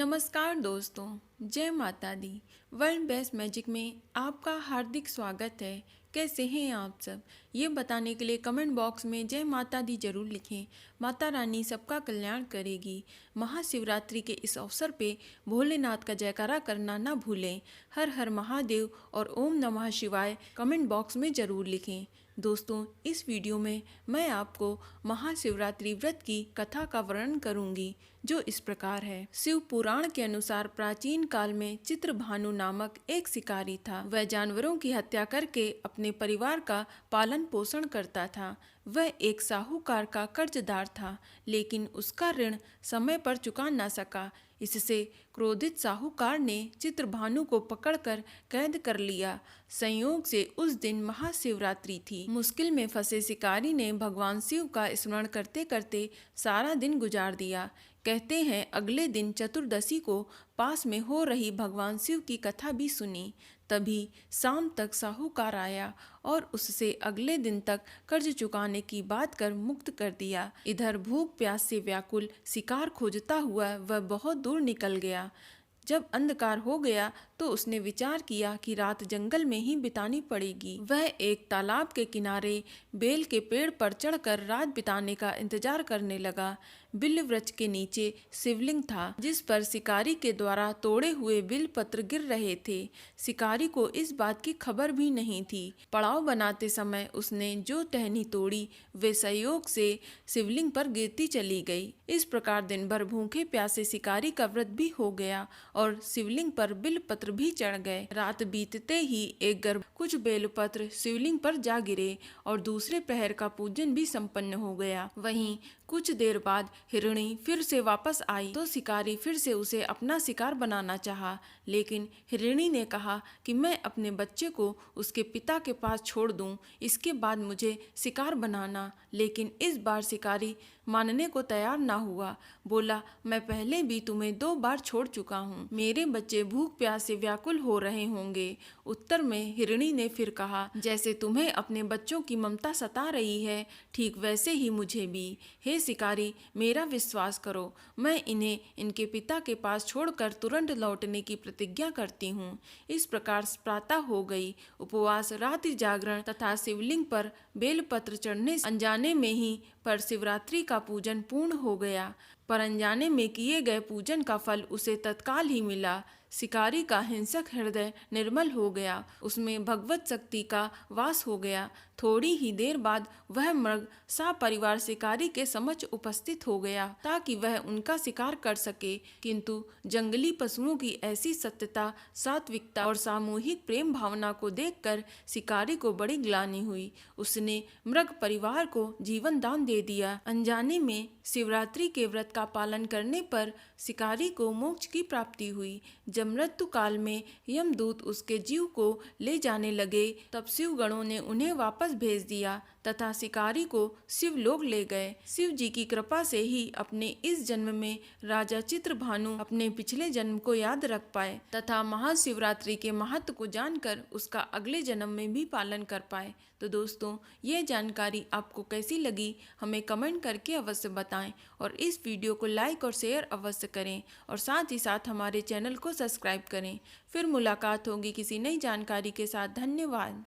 नमस्कार दोस्तों, जय माता दी। वर्ल्ड बेस्ट मैजिक में आपका हार्दिक स्वागत है। कैसे हैं आप सब? ये बताने के लिए कमेंट बॉक्स में जय माता दी जरूर लिखें। माता रानी सबका कल्याण करेगी। महाशिवरात्रि के इस अवसर पे भोलेनाथ का जयकारा करना ना भूलें। हर हर महादेव और ओम नमः शिवाय कमेंट बॉक्स में जरूर लिखें। दोस्तों, इस वीडियो में मैं आपको महाशिवरात्रि व्रत की कथा का वर्णन करूंगी, जो इस प्रकार है। शिव पुराण के अनुसार प्राचीन काल में चित्रभानु नामक एक शिकारी था। वह जानवरों की हत्या करके अपने परिवार का पालन पोषण करता था। वह एक साहूकार का कर्जदार था, लेकिन उसका ऋण समय पर चुका न सका। इससे क्रोधित साहूकार ने चित्रभानु को पकड़कर कैद कर लिया। संयोग से उस दिन महाशिवरात्रि थी। मुश्किल में फंसे शिकारी ने भगवान शिव का स्मरण करते करते सारा दिन गुजार दिया। कहते हैं अगले दिन चतुर्दशी को पास में हो रही भगवान शिव की कथा भी सुनी। तभी शाम तक साहूकार आया और उससे अगले दिन तक कर्ज चुकाने की बात कर मुक्त कर दिया। इधर भूख प्यास से व्याकुल शिकार खोजता हुआ वह बहुत दूर निकल गया। जब अंधकार हो गया तो उसने विचार किया कि रात जंगल में ही बितानी पड़ेगी। वह एक तालाब के किनारे बेल के पेड़ पर चढ़कर रात बिताने का इंतजार करने लगा। बिल्व वृक्ष के नीचे शिवलिंग था, जिस पर शिकारी के द्वारा तोड़े हुए बिल पत्र गिर रहे थे। शिकारी को इस बात की खबर भी नहीं थी। पड़ाव बनाते समय उसने जो टहनी तोड़ी वे संयोग से शिवलिंग पर गिरती चली गई। इस प्रकार दिन भर भूखे प्यासे शिकारी का व्रत भी हो गया और शिवलिंग पर बिल पत्र भी चढ़ गए। रात बीतते ही एक गर्भ कुछ बेलपत्र शिवलिंग पर जा गिरे और दूसरे पहर का पूजन भी संपन्न हो गया। वहीं कुछ देर बाद हिरणी फिर से वापस आई तो शिकारी फिर से उसे अपना शिकार बनाना चाहा, लेकिन हिरणी ने कहा कि मैं अपने बच्चे को उसके पिता के पास छोड़ दूं, इसके बाद मुझे शिकार बनाना। लेकिन इस बार शिकारी मानने को तैयार ना हुआ। बोला, मैं पहले भी तुम्हें 2 बार छोड़ चुका हूँ। मेरे बच्चे भूख प्यास से व्याकुल हो रहे होंगे। उत्तर में हिरणी ने फिर कहा, जैसे तुम्हें अपने बच्चों की ममता सता रही है, ठीक वैसे ही मुझे भी। हे शिकारी, मेरा विश्वास करो, मैं इन्हें इनके पिता के पास छोड़कर तुरंत लौटने की प्रतिज्ञा करती हूँ। इस प्रकार प्रातः हो गई। उपवास, रात्रि जागरण तथा शिवलिंग पर बेलपत्र चढ़ने अनजाने में ही पर शिवरात्रि का पूजन पूर्ण हो गया। पर अनजाने में किए गए पूजन का फल उसे तत्काल ही मिला। शिकारी का हिंसक हृदय निर्मल हो गया, उसमें भगवत शक्ति का वास हो गया। थोड़ी ही देर बाद वह मृग सपरिवार शिकारी के समक्ष उपस्थित हो गया ताकि वह उनका शिकार कर सके। किंतु जंगली पशुओं की ऐसी सत्यता, सात्विकता और सामूहिक प्रेम भावना को देखकर शिकारी को बड़ी ग्लानि हुई। उसने मृग परिवार को जीवन दान दे दिया। अनजाने में शिवरात्रि के व्रत का पालन करने पर शिकारी को मोक्ष की प्राप्ति हुई। जब मृत्यु काल में यमदूत उसके जीव को ले जाने लगे तब शिव गणों ने उन्हें वापस भेज दिया तथा शिकारी को शिवलोक ले गए। शिव जी की कृपा से ही अपने इस जन्म में राजा चित्रभानु अपने पिछले जन्म को याद रख पाए तथा महाशिवरात्रि के महत्व को जानकर उसका अगले जन्म में भी पालन कर पाए। तो दोस्तों, ये जानकारी आपको कैसी लगी हमें कमेंट करके अवश्य बताएं और इस वीडियो को लाइक और शेयर अवश्य करें और साथ ही साथ हमारे चैनल को सब्सक्राइब करें। फिर मुलाकात होगी किसी नई जानकारी के साथ। धन्यवाद।